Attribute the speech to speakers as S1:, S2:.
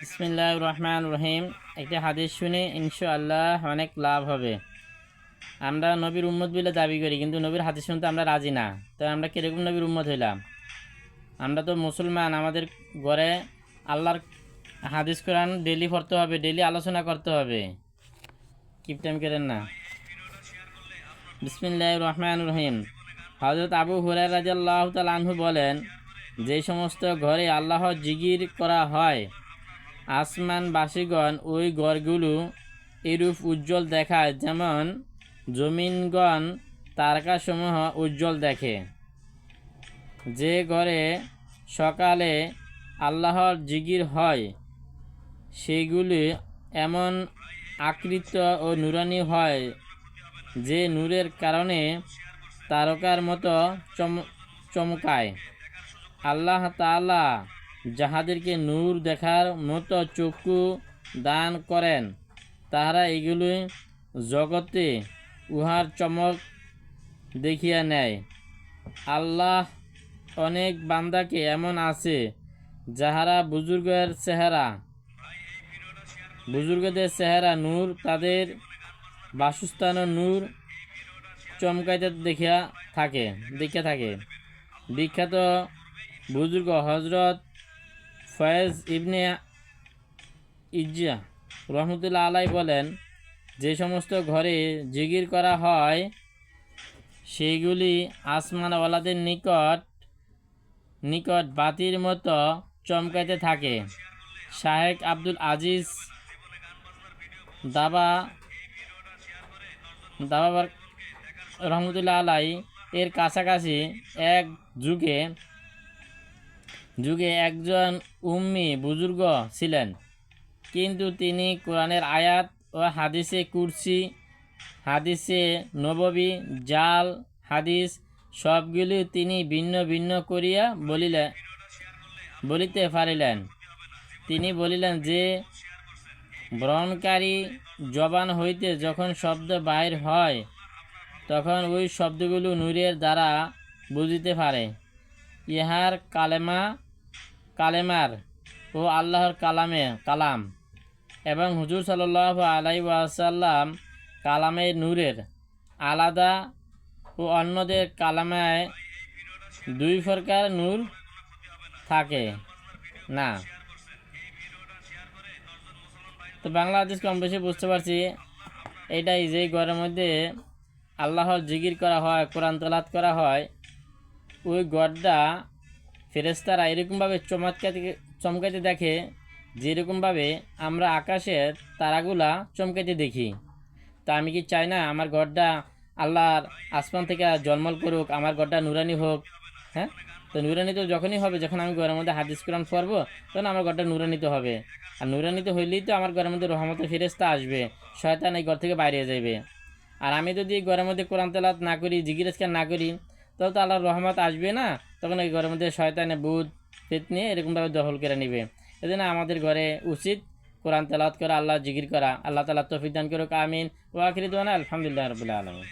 S1: বিসমিল্লাহির রহমানির রহিম। একটা হাদিস শুনে ইনশাআল্লাহ অনেক লাভ হবে। আমরা নবীর উম্মত বলে দাবি করি, কিন্তু নবীর হাদিস শুনতে আমরা রাজি না। তো আমরা কীরকম নবীর উম্মত হইলাম? আমরা তো মুসলমান, আমাদের ঘরে আল্লাহর হাদিস কোরআন ডেলি পড়তে হবে, ডেলি আলোচনা করতে হবে। কিপটাইম করেন না। বিসমিল্লাহির রহমানির রহিম। হযরত আবু হুরায়রা রাদিয়াল্লাহু তাআলা আনহু বলেন, যে সমস্ত ঘরে আল্লাহর জিকির করা হয়, আসমানবাসীগণ ওই ঘরগুলো এরূপ উজ্জ্বল দেখায়, যেমন জমিনগণ তারকাসমূহ উজ্জ্বল দেখে। যে ঘরে সকালে আল্লাহর জিকির হয়, সেগুলি এমন আকৃত ও নুরানি হয় যে নূরের কারণে তারকার মতো চমকায়। আল্লাহ তাআলা যাহাদেরকে নূর দেখার মতো চক্ষু দান করেন, তাহারা এগুলি জগতে উহার চমক দেখিয়া নেয়। আল্লাহ অনেক বান্দাকে এমন আছে যাহারা বুজুর্গদের চেহারা নূর, তাদের বাসস্থান নূর চমকাইতে দেখিয়া থাকে। বিখ্যাত বুজুর্গ হজরত ফয়েজ ইবনে ইজ্জা রহমতুল্লাহ আলাই বলেন, যে সমস্ত ঘরে জিকির করা হয় সেইগুলি আসমানওয়ালাদের নিকট বাতির মতো চমকাইতে থাকে। শাহেখ আব্দুল আজিজ দাবা রহমতুল্লাহ আলাই এর কাছাকাছি এক যুগে একজন উম্মি বুজুর্গ ছিলেন, কিন্তু তিনি কোরআনের আয়াত ও হাদিসে কুরসি, হাদিসে নববী, জাল হাদিস সবগুলি তিনি ভিন্ন ভিন্ন করিয়া বলিতে পারিলেন। তিনি বলিলেন যে, ব্রণকারী জবান হইতে যখন শব্দ বাহির হয়, তখন ওই শব্দগুলো নূরের দ্বারা বুঝিতে পারে। ইহার কালেমার ও আল্লাহর কালাম এবং হুজুর সাল্লাল্লাহু আলাইহি ওয়াসাল্লাম কালামের নূরের আলাদা ও অন্যদের কালামায় দুই প্রকার নূর থাকে না। তো বাংলা হাদিস কম বেশি বুঝতে পারছি। এটাই যে ঘরের মধ্যে আল্লাহর জিকির করা হয়, কোরআন তেলাওয়াত করা হয়, ওই ঘরটা ফেরেশতারা এরকমভাবে চমকাইতে দেখে, যেরকমভাবে আমরা আকাশের তারাগুলা চমকাইতে দেখি। তা আমি কি চাই না আমার ঘরটা আল্লাহর আসমান থেকে জলমল করুক, আমার ঘরটা নুরানি হোক? হ্যাঁ, তো নুরানি তো যখনই হবে, যখন আমি ঘরের মধ্যে হাদিস কোরআন পড়বো, তখন আমার ঘরটা নুরানিতে হবে। আর নুরানিতে হইলেই তো আমার ঘরের মধ্যে রহমতের ফেরেশতা আসবে, শয়তান এই ঘর থেকে বাইরে যাবে। আর আমি যদি ঘরের মধ্যে কোরআন তেলাওয়াত না করি, জিকির আজকার না করি, তাহলে তো আল্লাহর রহমত আসবে না। তখন এই ঘরের মধ্যে শয়তানে ভূত নিয়ে এরকমভাবে দখল করে নেবে। এজন্য আমাদের ঘরে উচিত কোরআন তেলাওয়াত করা, আল্লাহ জিকির করা। আল্লাহ তাআলা তৌফিক দান করুক, আমিন। ওয়া আখিরু দাওয়ানা আলহামদুলিল্লাহি রাব্বিল আলামিন।